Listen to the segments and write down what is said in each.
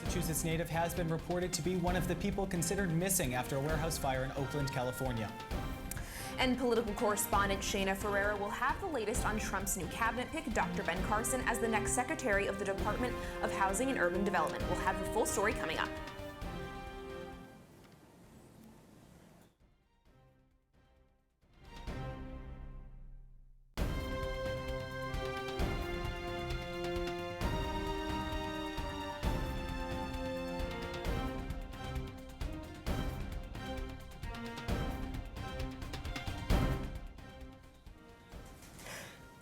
Massachusetts native has been reported to be one of the people considered missing after a warehouse fire in Oakland, California. And political correspondent Shayna Ferreira will have the latest on Trump's new cabinet pick, Dr. Ben Carson, as the next Secretary of the Department of Housing and Urban Development. We'll have the full story coming up.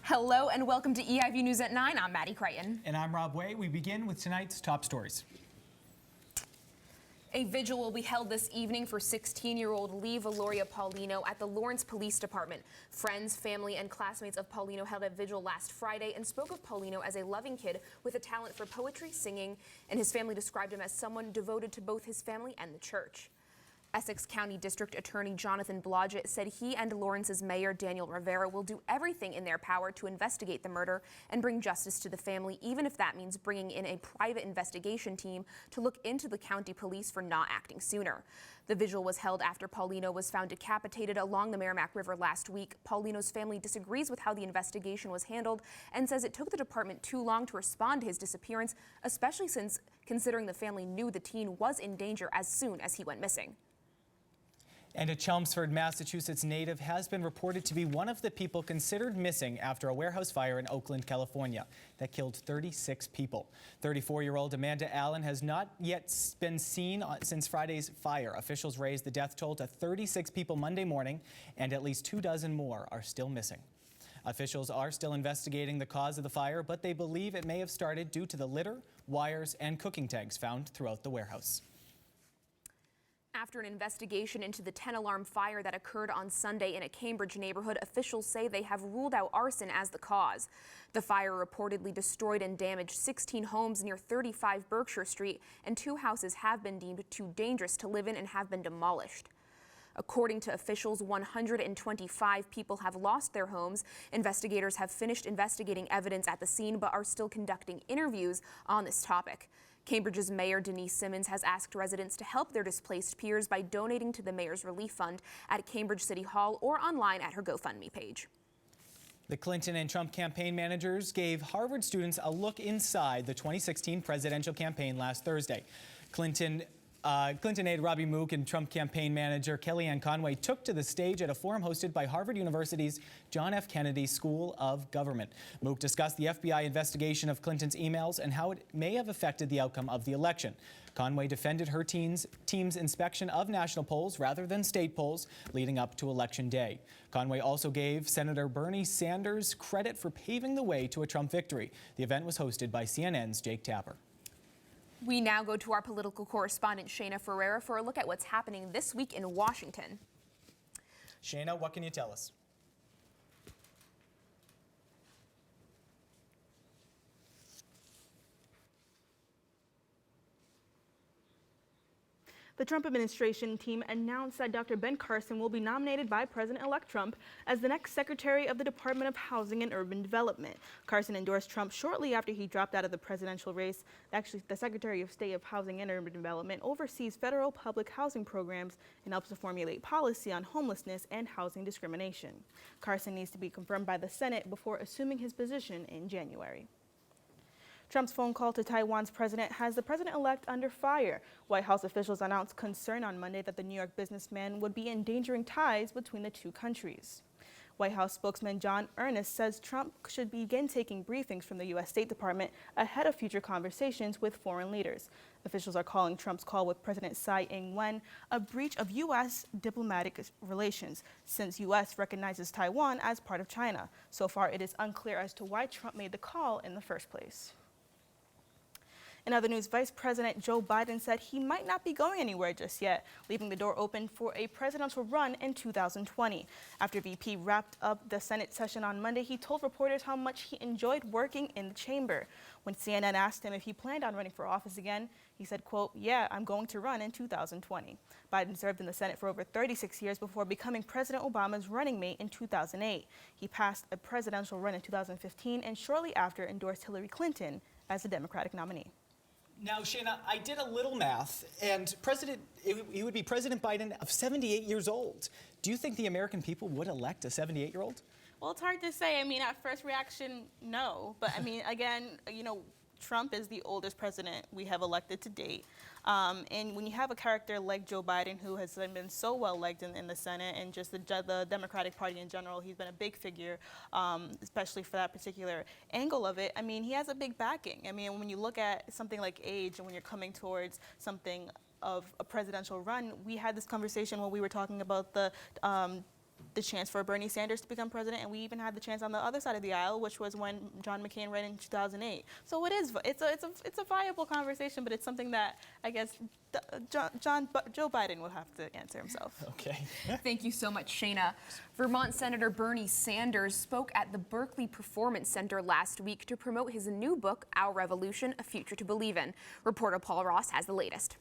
Hello and welcome to EIView News at 9. I'm Maddie Crichton. And I'm Rob Way. We begin with tonight's top stories. A vigil will be held this evening for 16-year-old Lee Valoria Paulino at the Lawrence Police Department. Friends, family, and classmates of Paulino held a vigil last Friday and spoke of Paulino as a loving kid with a talent for poetry, singing, and his family described him as someone devoted to both his family and the church. Essex County District Attorney Jonathan Blodgett said he and Lawrence's Mayor Daniel Rivera will do everything in their power to investigate the murder and bring justice to the family, even if that means bringing in a private investigation team to look into the county police for not acting sooner. The vigil was held after Paulino was found decapitated along the Merrimack River last week. Paulino's family disagrees with how the investigation was handled and says it took the department too long to respond to his disappearance, especially since considering the family knew the teen was in danger as soon as he went missing. And a Chelmsford, Massachusetts native has been reported to be one of the people considered missing after a warehouse fire in Oakland, California that killed 36 people. 34-year-old Amanda Allen has not yet been seen since Friday's fire. Officials raised the death toll to 36 people Monday morning, and at least 24 more are still missing. Officials are still investigating the cause of the fire, but they believe it may have started due to the litter, wires, and cooking tanks found throughout the warehouse. After an investigation into the 10-alarm fire that occurred on Sunday in a Cambridge neighborhood, officials say they have ruled out arson as the cause. The fire reportedly destroyed and damaged 16 homes near 35 Berkshire Street, and 2 houses have been deemed too dangerous to live in and have been demolished. According to officials, 125 people have lost their homes. Investigators have finished investigating evidence at the scene but are still conducting interviews on this topic. Cambridge's Mayor Denise Simmons has asked residents to help their displaced peers by donating to the Mayor's Relief Fund at Cambridge City Hall or online at her GoFundMe page. The Clinton and Trump campaign managers gave Harvard students a look inside the 2016 presidential campaign last Thursday. Clinton aide Robbie Mook and Trump campaign manager Kellyanne Conway took to the stage at a forum hosted by Harvard University's John F. Kennedy School of Government. Mook discussed the FBI investigation of Clinton's emails and how it may have affected the outcome of the election. Conway defended her team's inspection of national polls rather than state polls leading up to Election Day. Conway also gave Senator Bernie Sanders credit for paving the way to a Trump victory. The event was hosted by CNN's Jake Tapper. We now go to our political correspondent Shayna Ferreira for a look at what's happening this week in Washington. Shayna, what can you tell us? The Trump administration team announced that Dr. Ben Carson will be nominated by President-elect Trump as the next Secretary of the Department of Housing and Urban Development. Carson endorsed Trump shortly after he dropped out of the presidential race. Actually, the Secretary of State of Housing and Urban Development oversees federal public housing programs and helps to formulate policy on homelessness and housing discrimination. Carson needs to be confirmed by the Senate before assuming his position in January. Trump's phone call to Taiwan's president has the president-elect under fire. White House officials announced concern on Monday that the New York businessman would be endangering ties between the two countries. White House spokesman John Earnest says Trump should begin taking briefings from the U.S. State Department ahead of future conversations with foreign leaders. Officials are calling Trump's call with President Tsai Ing-wen a breach of U.S. diplomatic relations, since U.S. recognizes Taiwan as part of China. So far, it is unclear as to why Trump made the call in the first place. In other news, Vice President Joe Biden said he might not be going anywhere just yet, leaving the door open for a presidential run in 2020. After VP wrapped up the Senate session on Monday, he told reporters how much he enjoyed working in the chamber. When CNN asked him if he planned on running for office again, he said, quote, "Yeah, I'm going to run in 2020. Biden served in the Senate for over 36 years before becoming President Obama's running mate in 2008. He passed a presidential run in 2015 and shortly after endorsed Hillary Clinton as the Democratic nominee. Now, Shayna, I did a little math, and he would be President Biden of 78 years old. Do you think the American people would elect a 78-year-old? Well, it's hard to say. I mean, at first reaction, no. But I mean, again, Trump is the oldest president we have elected to date. And when you have a character like Joe Biden, who has been so well liked in the Senate and just the Democratic Party in general, he's been a big figure, especially for that particular angle of it. I mean, he has a big backing. I mean, when you look at something like age and when you're coming towards something of a presidential run, we had this conversation when we were talking about the chance for Bernie Sanders to become president, and we even had the chance on the other side of the aisle, which was when John McCain ran in 2008. So it's a viable conversation, but it's something that I guess Joe Biden will have to answer himself. Okay. Thank you so much, Shayna. Vermont Senator Bernie Sanders spoke at the Berkeley Performance Center last week to promote his new book, Our Revolution: A Future to Believe in. Reporter Paul Ross has the latest.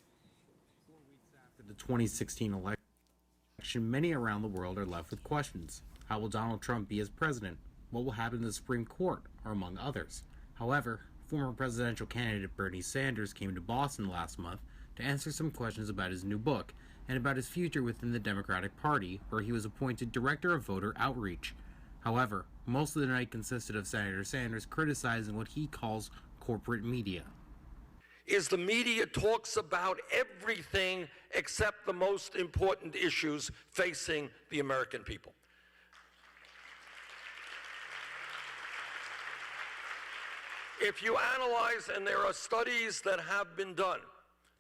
4 weeks after the 2016 election, many around the world are left with questions. How will Donald Trump be as president? What will happen to the Supreme Court, or among others? However, former presidential candidate Bernie Sanders came to Boston last month to answer some questions about his new book and about his future within the Democratic Party, where he was appointed Director of Voter Outreach. However, most of the night consisted of Senator Sanders criticizing what he calls corporate media. Is the media talks about everything except the most important issues facing the American people. If you analyze, and there are studies that have been done,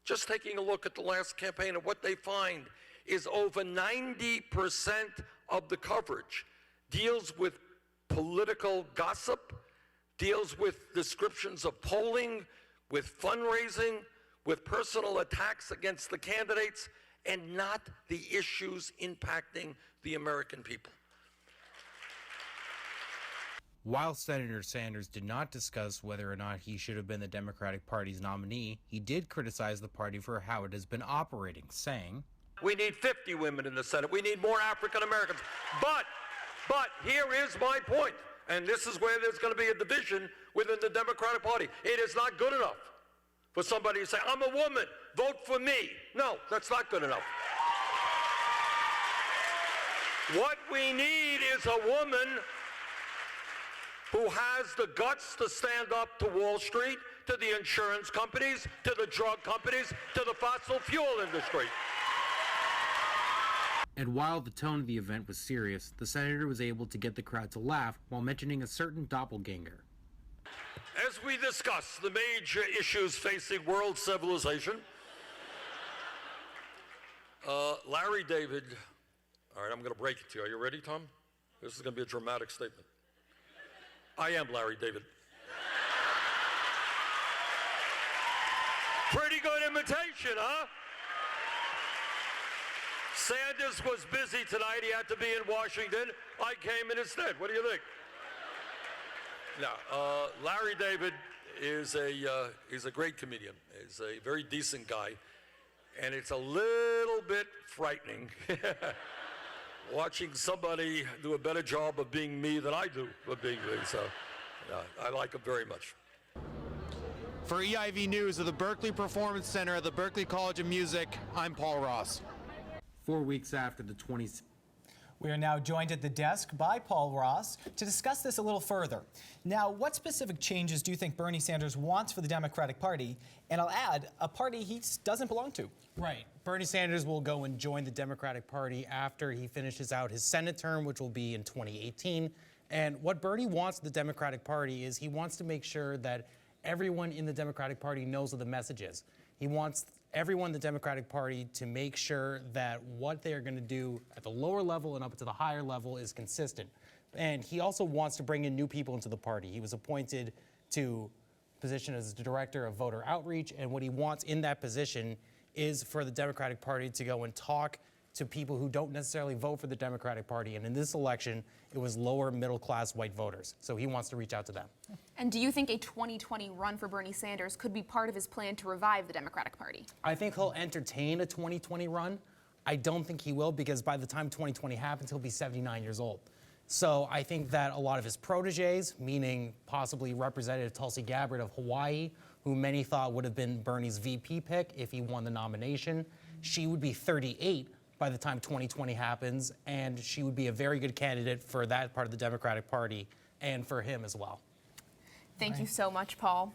just taking a look at the last campaign, and what they find is over 90% of the coverage deals with political gossip, deals with descriptions of polling, with fundraising, with personal attacks against the candidates, and not the issues impacting the American people. While Senator Sanders did not discuss whether or not he should have been the Democratic Party's nominee, he did criticize the party for how it has been operating, saying, We need 50 women in the Senate. We need more African Americans. But here is my point, and this is where there's going to be a division within the Democratic Party. It is not good enough for somebody to say, I'm a woman, vote for me. No, that's not good enough. What we need is a woman who has the guts to stand up to Wall Street, to the insurance companies, to the drug companies, to the fossil fuel industry. and while the tone of the event was serious, the senator was able to get the crowd to laugh while mentioning a certain doppelganger. As we discuss the major issues facing world civilization, Larry David, all right, I'm going to break it to you. Are you ready, Tom? This is going to be a dramatic statement. I am Larry David. Pretty good imitation, huh? Sanders was busy tonight. He had to be in Washington. I came in instead. What do you think? Now, Larry David is a great comedian. He's a very decent guy. And it's a little bit frightening watching somebody do a better job of being me than I do of being me. So I like him very much. For EIV News of the Berkeley Performance Center at the Berklee College of Music, I'm Paul Ross. 4 weeks after the 20... We are now joined at the desk by Paul Ross to discuss this a little further. Now, what specific changes do you think Bernie Sanders wants for the Democratic Party? And I'll add, a party he doesn't belong to. Right. Bernie Sanders will go and join the Democratic Party after he finishes out his Senate term, which will be in 2018. And what Bernie wants the Democratic Party is he wants to make sure that everyone in the Democratic Party knows what the message is. He wants everyone in the Democratic Party to make sure that what they are going to do at the lower level and up to the higher level is consistent. And he also wants to bring in new people into the party. He was appointed to position as the Director of Voter Outreach, and what he wants in that position is for the Democratic Party to go and talk to people who don't necessarily vote for the Democratic Party. And in this election, it was lower middle class white voters. So he wants to reach out to them. And do you think a 2020 run for Bernie Sanders could be part of his plan to revive the Democratic Party? I think he'll entertain a 2020 run. I don't think he will, because by the time 2020 happens, he'll be 79 years old. So I think that a lot of his proteges, meaning possibly Representative Tulsi Gabbard of Hawaii, who many thought would have been Bernie's VP pick if he won the nomination. She would be 38 by the time 2020 happens, and she would be a very good candidate for that part of the Democratic Party and for him as well. Thank you so much, Paul.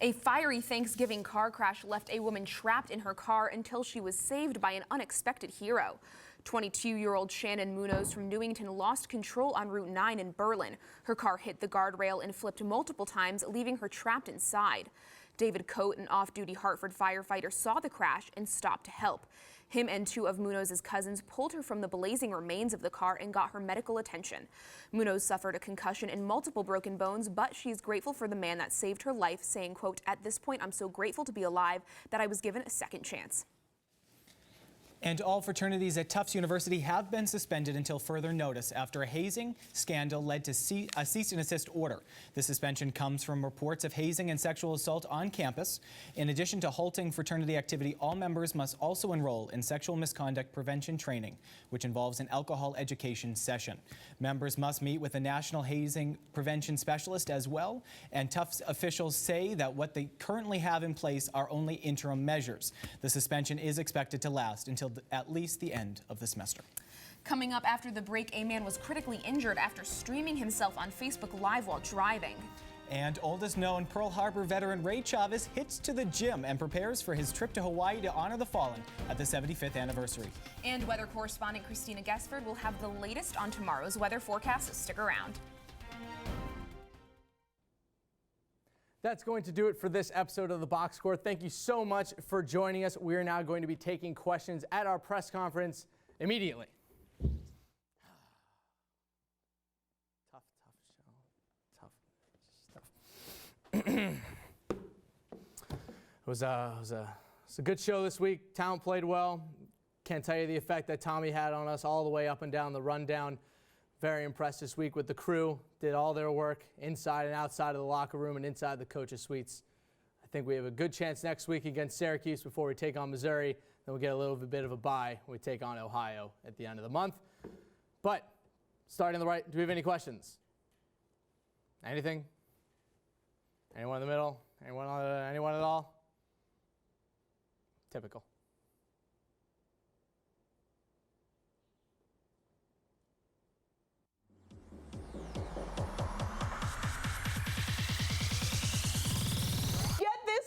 A fiery Thanksgiving car crash left a woman trapped in her car until she was saved by an unexpected hero. 22-year-old Shannon Munoz from Newington lost control on Route 9 in Berlin. Her car hit the guardrail and flipped multiple times, leaving her trapped inside. David Coate, an off-duty Hartford firefighter, saw the crash and stopped to help. Him and two of Munoz's cousins pulled her from the blazing remains of the car and got her medical attention. Munoz suffered a concussion and multiple broken bones, but she's grateful for the man that saved her life, saying, quote, "At this point, I'm so grateful to be alive that I was given a second chance." And all fraternities at Tufts University have been suspended until further notice after a hazing scandal led to a cease and desist order. The suspension comes from reports of hazing and sexual assault on campus. In addition to halting fraternity activity, all members must also enroll in sexual misconduct prevention training, which involves an alcohol education session. Members must meet with a national hazing prevention specialist as well, and Tufts officials say that what they currently have in place are only interim measures. The suspension is expected to last until at least the end of the semester. Coming up after the break, a man was critically injured after streaming himself on Facebook Live while driving. And oldest known Pearl Harbor veteran Ray Chavez hits to the gym and prepares for his trip to Hawaii to honor the fallen at the 75th anniversary. And weather correspondent Christina Gesford will have the latest on tomorrow's weather forecast. Stick around. That's going to do it for this episode of the Box Score. Thank you so much for joining us. We are now going to be taking questions at our press conference immediately. Tough show. It was a good show this week. Talent played well. Can't tell you the effect that Tommy had on us all the way up and down the rundown. Very impressed this week with the crew. Did all their work inside and outside of the locker room and inside the coaches' suites. I think we have a good chance next week against Syracuse before we take on Missouri. Then we'll get a little bit of a bye when we take on Ohio at the end of the month. But starting on the right, do we have any questions? Anything? Anyone in the middle? Anyone at all? Typical.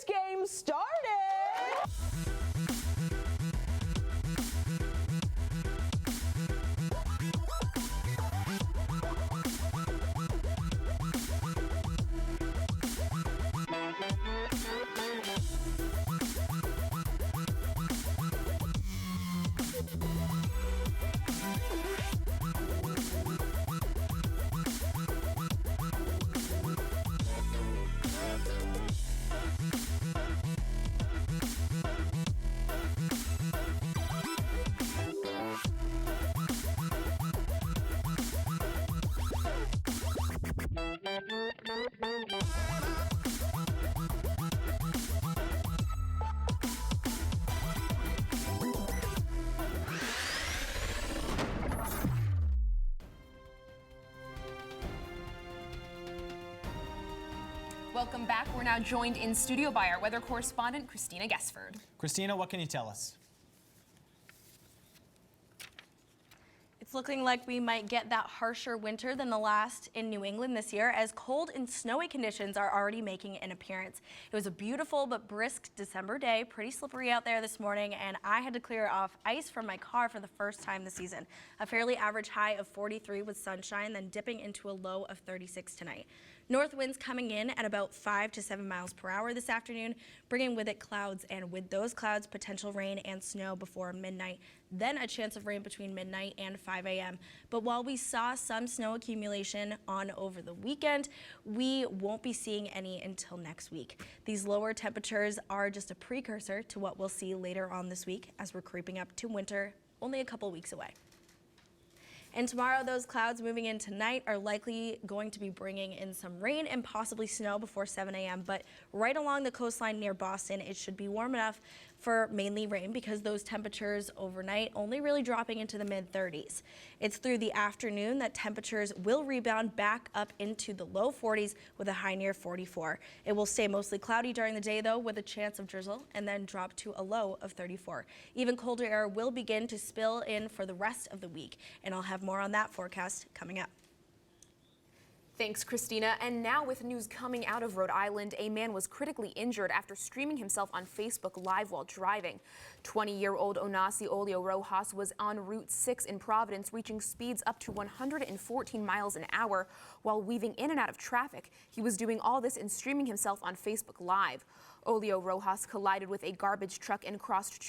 Game started. Welcome back. We're now joined in studio by our weather correspondent, Christina Gesford. Christina, what can you tell us? It's looking like we might get that harsher winter than the last in New England this year, as cold and snowy conditions are already making an appearance. It was a beautiful but brisk December day, pretty slippery out there this morning, and I had to clear off ice from my car for the first time this season. A fairly average high of 43 with sunshine, then dipping into a low of 36 tonight. North winds coming in at about 5 to 7 miles per hour this afternoon, bringing with it clouds, and with those clouds, potential rain and snow before midnight, then a chance of rain between midnight and 5 a.m. But while we saw some snow accumulation on over the weekend, we won't be seeing any until next week. These lower temperatures are just a precursor to what we'll see later on this week as we're creeping up to winter, only a couple weeks away. And tomorrow, those clouds moving in tonight are likely going to be bringing in some rain and possibly snow before 7 a.m. But right along the coastline near Boston, it should be warm enough for mainly rain because those temperatures overnight only really dropping into the mid-30s. It's through the afternoon that temperatures will rebound back up into the low 40s with a high near 44. It will stay mostly cloudy during the day though, with a chance of drizzle, and then drop to a low of 34. Even colder air will begin to spill in for the rest of the week, and I'll have more on that forecast coming up. Thanks, Christina. And now with news coming out of Rhode Island, a man was critically injured after streaming himself on Facebook Live while driving. 20-year-old Onasi Olio Rojas was on Route 6 in Providence, reaching speeds up to 114 miles an hour while weaving in and out of traffic. He was doing all this and streaming himself on Facebook Live. Olio Rojas collided with a garbage truck and crossed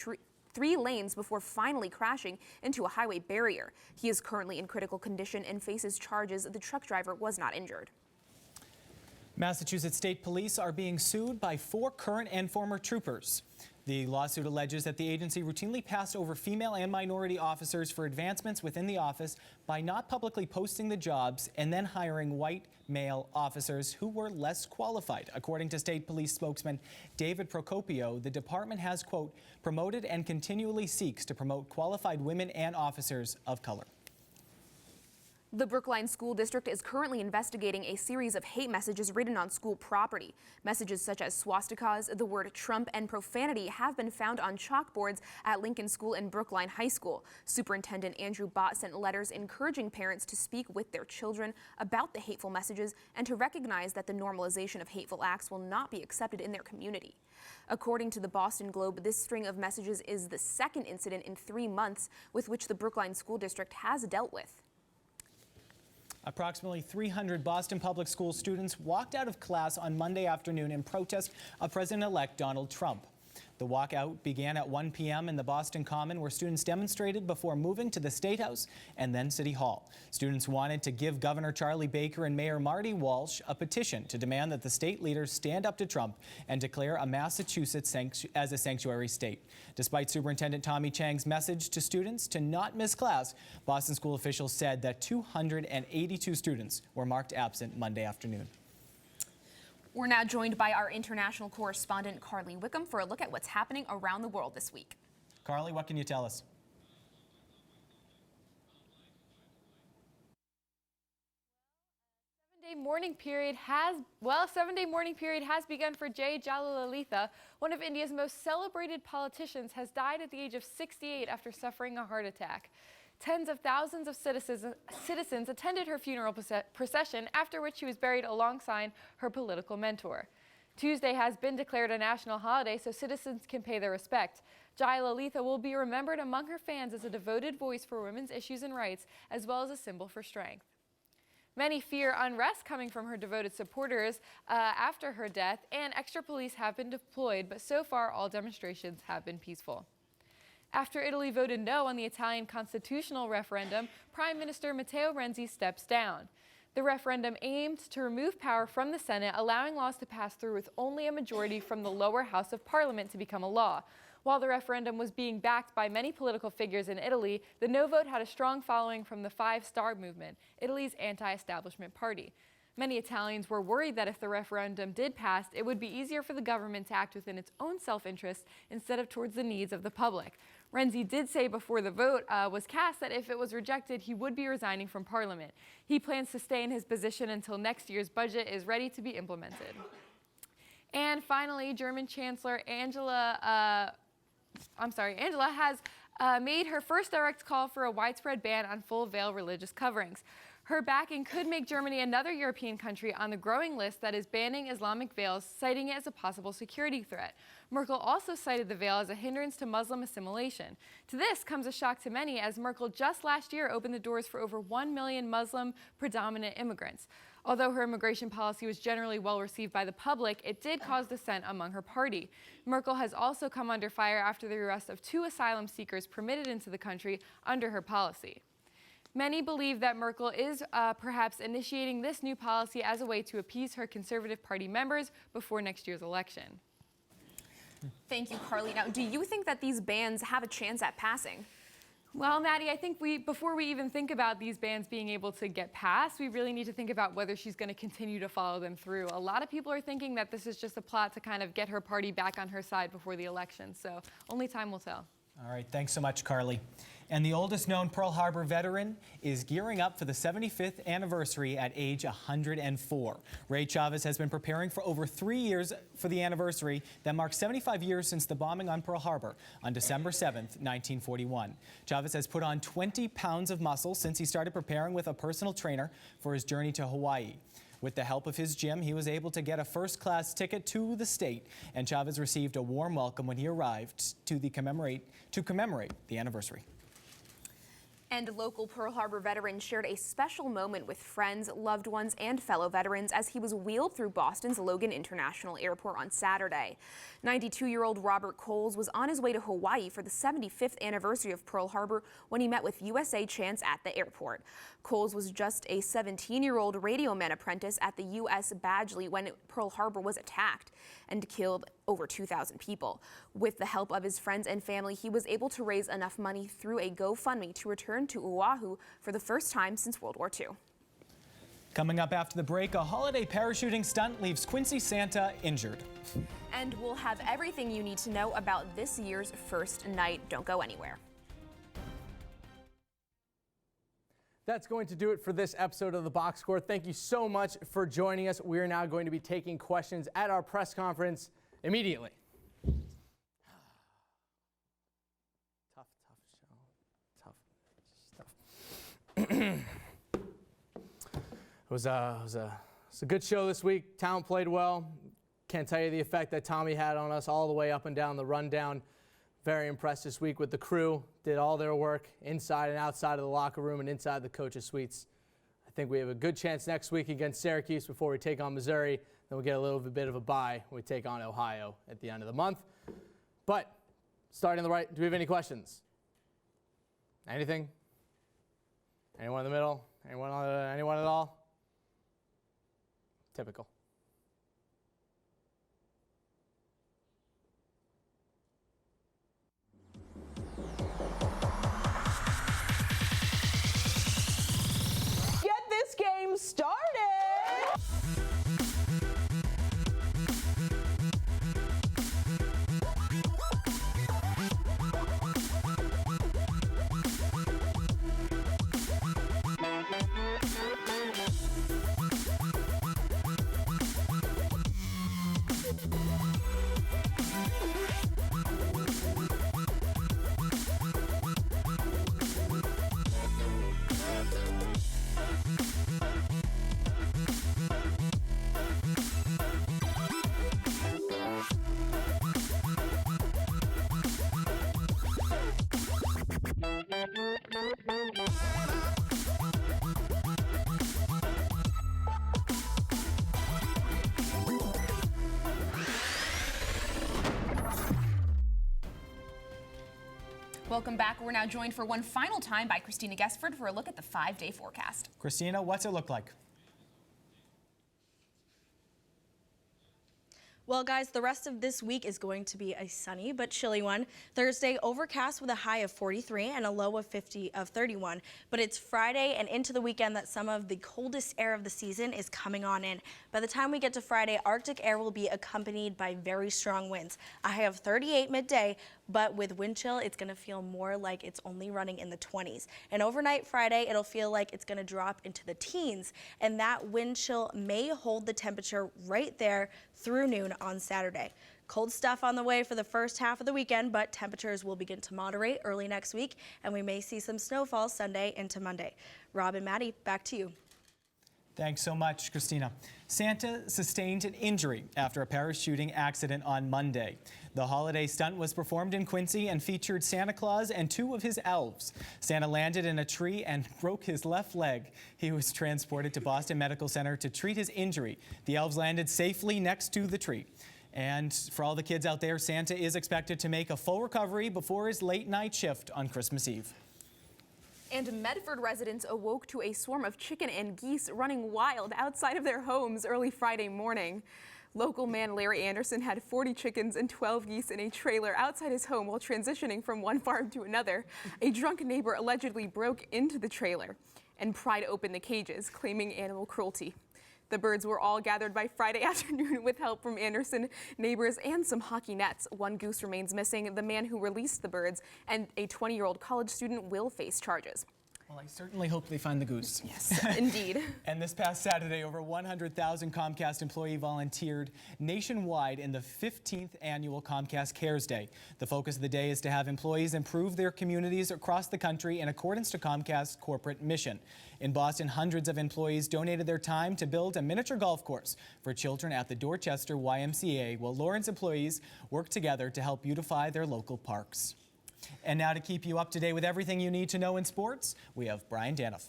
3 lanes before finally crashing into a highway barrier. He is currently in critical condition and faces charges. The truck driver was not injured. Massachusetts State Police are being sued by 4 current and former troopers. The lawsuit alleges that the agency routinely passed over female and minority officers for advancements within the office by not publicly posting the jobs and then hiring white male officers who were less qualified. According to State Police spokesman David Procopio, the department has, quote, promoted and continually seeks to promote qualified women and officers of color. The Brookline School District is currently investigating a series of hate messages written on school property. Messages such as swastikas, the word Trump, and profanity have been found on chalkboards at Lincoln School and Brookline High School. Superintendent Andrew Bott sent letters encouraging parents to speak with their children about the hateful messages and to recognize that the normalization of hateful acts will not be accepted in their community. According to the Boston Globe, this string of messages is the second incident in 3 months with which the Brookline School District has dealt with. Approximately 300 Boston Public School students walked out of class on Monday afternoon in protest of President-elect Donald Trump. The walkout began at 1 p.m. in the Boston Common, where students demonstrated before moving to the State House and then City Hall. Students wanted to give Governor Charlie Baker and Mayor Marty Walsh a petition to demand that the state leaders stand up to Trump and declare a Massachusetts as a sanctuary state. Despite Superintendent Tommy Chang's message to students to not miss class, Boston school officials said that 282 students were marked absent Monday afternoon. We're now joined by our international correspondent, Carly Wickham, for a look at what's happening around the world this week. Carly, what can you tell us? Seven-day mourning period has begun for Jay Jalalalitha. One of India's most celebrated politicians has died at the age of 68 after suffering a heart attack. Tens of thousands of citizens attended her funeral procession, after which she was buried alongside her political mentor. Tuesday has been declared a national holiday so citizens can pay their respect. Jayalalitha will be remembered among her fans as a devoted voice for women's issues and rights, as well as a symbol for strength. Many fear unrest coming from her devoted supporters after her death, and extra police have been deployed, but so far all demonstrations have been peaceful. After Italy voted no on the Italian constitutional referendum, Prime Minister Matteo Renzi steps down. The referendum aimed to remove power from the Senate, allowing laws to pass through with only a majority from the lower house of parliament to become a law. While the referendum was being backed by many political figures in Italy, the no vote had a strong following from the Five Star Movement, Italy's anti-establishment party. Many Italians were worried that if the referendum did pass, it would be easier for the government to act within its own self-interest instead of towards the needs of the public. Renzi did say before the vote was cast that if it was rejected, he would be resigning from Parliament. He plans to stay in his position until next year's budget is ready to be implemented. And finally, German Chancellor Angela has made her first direct call for a widespread ban on full veil religious coverings. Her backing could make Germany another European country on the growing list that is banning Islamic veils, citing it as a possible security threat. Merkel also cited the veil as a hindrance to Muslim assimilation. To this comes a shock to many, as Merkel just last year opened the doors for over 1 million Muslim predominant immigrants. Although her immigration policy was generally well received by the public, it did cause dissent among her party. Merkel has also come under fire after the arrest of 2 asylum seekers permitted into the country under her policy. Many believe that Merkel is perhaps initiating this new policy as a way to appease her Conservative Party members before next year's election. Thank you, Carly. Now, do you think that these bans have a chance at passing? Well, Maddie, I think before we even think about these bans being able to get passed, we really need to think about whether she's going to continue to follow them through. A lot of people are thinking that this is just a plot to kind of get her party back on her side before the election. So only time will tell. All right, thanks so much, Carly. And the oldest known Pearl Harbor veteran is gearing up for the 75th anniversary at age 104. Ray Chavez has been preparing for over 3 years for the anniversary that marks 75 years since the bombing on Pearl Harbor on December 7th, 1941. Chavez has put on 20 pounds of muscle since he started preparing with a personal trainer for his journey to Hawaii. With the help of his gym, he was able to get a first-class ticket to the state, and Chavez received a warm welcome when he arrived to commemorate the anniversary. And local Pearl Harbor veteran shared a special moment with friends, loved ones, and fellow veterans as he was wheeled through Boston's Logan International Airport on Saturday. 92-year-old Robert Coles was on his way to Hawaii for the 75th anniversary of Pearl Harbor when he met with USA Chance at the airport. Coles was just a 17-year-old radio man apprentice at the U.S. Badgley when Pearl Harbor was attacked and killed over 2,000 people. With the help of his friends and family, he was able to raise enough money through a GoFundMe to return to Oahu for the first time since World War II. Coming up after the break, a holiday parachuting stunt leaves Quincy Santa injured. And we'll have everything you need to know about this year's first night. Don't go anywhere. That's going to do it for this episode of The Box Score. Thank you so much for joining us. We are now going to be taking questions at our press conference immediately. Tough show. It was a good show this week. Talent played well. Can't tell you the effect that Tommy had on us all the way up and down the rundown. Very impressed this week with the crew. Did all their work inside and outside of the locker room and inside the coaches' suites. I think we have a good chance next week against Syracuse before we take on Missouri. Then we'll get a little bit of a bye when we take on Ohio at the end of the month. But starting on the right, do we have any questions? Anything? Anyone in the middle? Anyone at all? Typical. Game started. Welcome back. We're now joined for one final time by Christina Gesford for a look at the 5-day forecast. Christina, what's it look like? Well, guys, the rest of this week is going to be a sunny but chilly one. Thursday, overcast with a high of 43 and a low of 31. But it's Friday and into the weekend that some of the coldest air of the season is coming on in. By the time we get to Friday, Arctic air will be accompanied by very strong winds. A high of 38 midday, but with wind chill, it's going to feel more like it's only running in the 20s. And overnight Friday, it'll feel like it's going to drop into the teens. And that wind chill may hold the temperature right there through noon on Saturday. Cold stuff on the way for the first half of the weekend, but temperatures will begin to moderate early next week, and we may see some snowfall Sunday into Monday. Rob and Maddie, back to you. Thanks so much, Christina. Santa sustained an injury after a parachuting accident on Monday. The holiday stunt was performed in Quincy and featured Santa Claus and two of his elves. Santa landed in a tree and broke his left leg. He was transported to Boston Medical Center to treat his injury. The elves landed safely next to the tree. And for all the kids out there, Santa is expected to make a full recovery before his late night shift on Christmas Eve. And Medford residents awoke to a swarm of chicken and geese running wild outside of their homes early Friday morning. Local man Larry Anderson had 40 chickens and 12 geese in a trailer outside his home while transitioning from one farm to another. A drunk neighbor allegedly broke into the trailer and pried open the cages, claiming animal cruelty. The birds were all gathered by Friday afternoon with help from Anderson neighbors and some hockey nets. One goose remains missing. The man who released the birds and a 20-year-old college student will face charges. Well, I certainly hope they find the goose. Yes, indeed. And this past Saturday, over 100,000 Comcast employees volunteered nationwide in the 15th annual Comcast Cares Day. The focus of the day is to have employees improve their communities across the country in accordance to Comcast's corporate mission. In Boston, hundreds of employees donated their time to build a miniature golf course for children at the Dorchester YMCA, while Lawrence employees worked together to help beautify their local parks. And now to keep you up to date with everything you need to know in sports, we have Brian Danoff.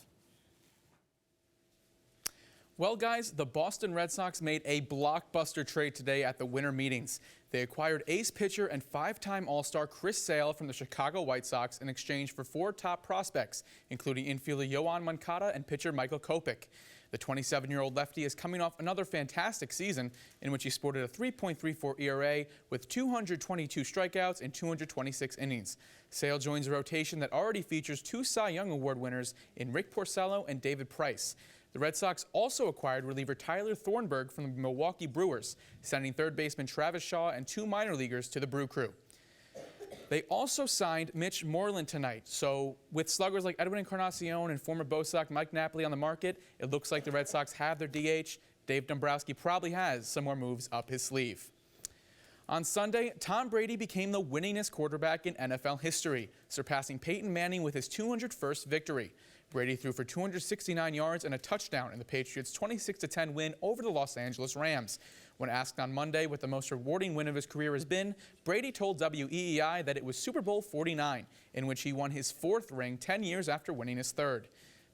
Well, guys, the Boston Red Sox made a blockbuster trade today at the winter meetings. They acquired ace pitcher and five-time All-Star Chris Sale from the Chicago White Sox in exchange for 4 top prospects, including infielder Yoan Moncada and pitcher Michael Kopech. The 27-year-old lefty is coming off another fantastic season in which he sported a 3.34 ERA with 222 strikeouts in 226 innings. Sale joins a rotation that already features 2 Cy Young Award winners in Rick Porcello and David Price. The Red Sox also acquired reliever Tyler Thornburg from the Milwaukee Brewers, sending third baseman Travis Shaw and 2 minor leaguers to the Brew Crew. They also signed Mitch Moreland tonight. So with sluggers like Edwin Encarnacion and former Bo Sox Mike Napoli on the market, it looks like the Red Sox have their DH. Dave Dombrowski probably has some more moves up his sleeve. On Sunday, Tom Brady became the winningest quarterback in NFL history, surpassing Peyton Manning with his 201st victory. Brady threw for 269 yards and a touchdown in the Patriots' 26-10 win over the Los Angeles Rams. When asked on Monday what the most rewarding win of his career has been, Brady told WEEI that it was Super Bowl 49, in which he won his 4th ring 10 years after winning his 3rd.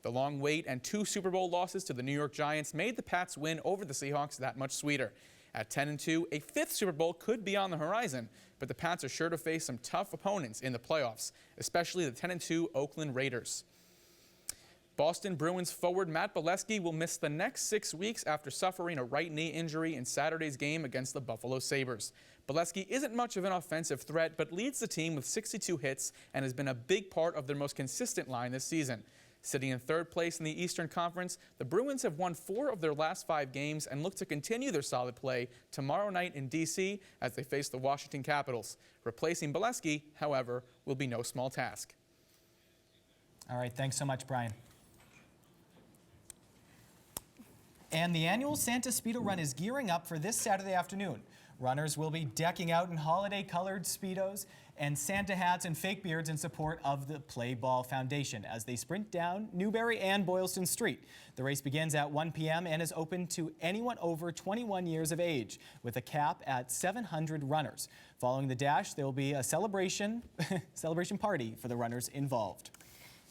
The long wait and 2 Super Bowl losses to the New York Giants made the Pats' win over the Seahawks that much sweeter. At 10-2, a 5th Super Bowl could be on the horizon, but the Pats are sure to face some tough opponents in the playoffs, especially the 10-2 Oakland Raiders. Boston Bruins forward Matt Bolesky will miss the next 6 weeks after suffering a right knee injury in Saturday's game against the Buffalo Sabres. Bolesky isn't much of an offensive threat, but leads the team with 62 hits and has been a big part of their most consistent line this season. Sitting in 3rd place in the Eastern Conference, the Bruins have won 4 of their last 5 games and look to continue their solid play tomorrow night in D.C. as they face the Washington Capitals. Replacing Bolesky, however, will be no small task. All right, thanks so much, Brian. And the annual Santa Speedo Run is gearing up for this Saturday afternoon. Runners will be decking out in holiday-colored Speedos and Santa hats and fake beards in support of the Play Ball Foundation as they sprint down Newberry and Boylston Street. The race begins at 1 p.m. and is open to anyone over 21 years of age, with a cap at 700 runners. Following the dash, there will be a celebration party for the runners involved.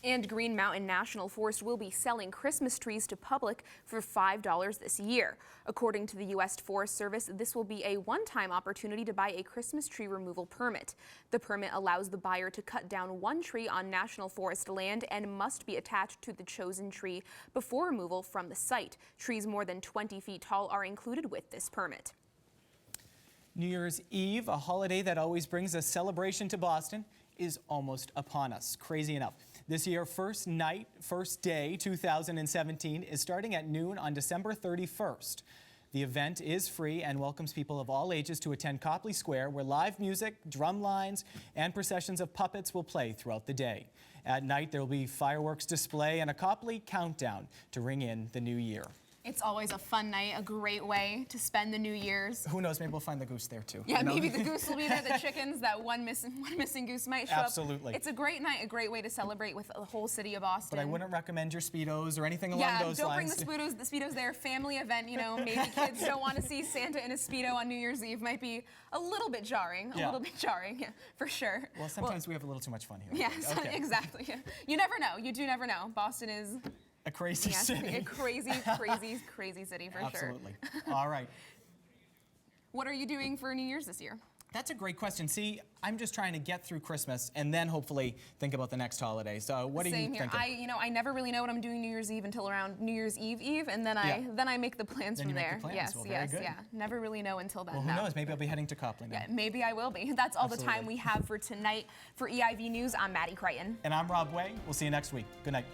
And Green Mountain National Forest will be selling Christmas trees to public for $5 this year. According to the U.S. Forest Service, this will be a one-time opportunity to buy a Christmas tree removal permit. The permit allows the buyer to cut down 1 tree on National Forest land and must be attached to the chosen tree before removal from the site. Trees more than 20 feet tall are included with this permit. New Year's Eve, a holiday that always brings a celebration to Boston, is almost upon us. Crazy enough. This year, first day 2017 is starting at noon on December 31st. The event is free and welcomes people of all ages to attend Copley Square, where live music, drum lines, and processions of puppets will play throughout the day. At night, there will be fireworks display and a Copley countdown to ring in the new year. It's always a fun night, a great way to spend the New Year's. Who knows, maybe we'll find the goose there too. Yeah, maybe the goose will be there, the chickens, that one missing goose might show Absolutely. up. It's a great night, a great way to celebrate with the whole city of Boston. But I wouldn't recommend your Speedos or anything along those lines. Yeah, don't bring the Speedos there. Family event, you know, maybe kids don't want to see Santa in a Speedo on New Year's Eve. Might be a little bit jarring, yeah, for sure. Well, sometimes we have a little too much fun here. Yes, okay. Exactly. You never know. You do never know. Boston is a crazy city. A crazy city for Absolutely. sure. All right. What are you doing for New Year's this year? That's a great question. See, I'm just trying to get through Christmas and then hopefully think about the next holiday. So what are you Same here. thinking? I never really know what I'm doing New Year's Eve until around New Year's Eve, and then I make the plans Then from you make there. the plans. Yes, Well, very yes, good. yeah. Never really know until then. Well, who no. knows? Maybe I'll be heading to Copley now. Yeah, maybe I will be. That's all the time Absolutely. we have for tonight. For EIV News, I'm Maddie Crichton. And I'm Rob Way. We'll see you next week. Good night.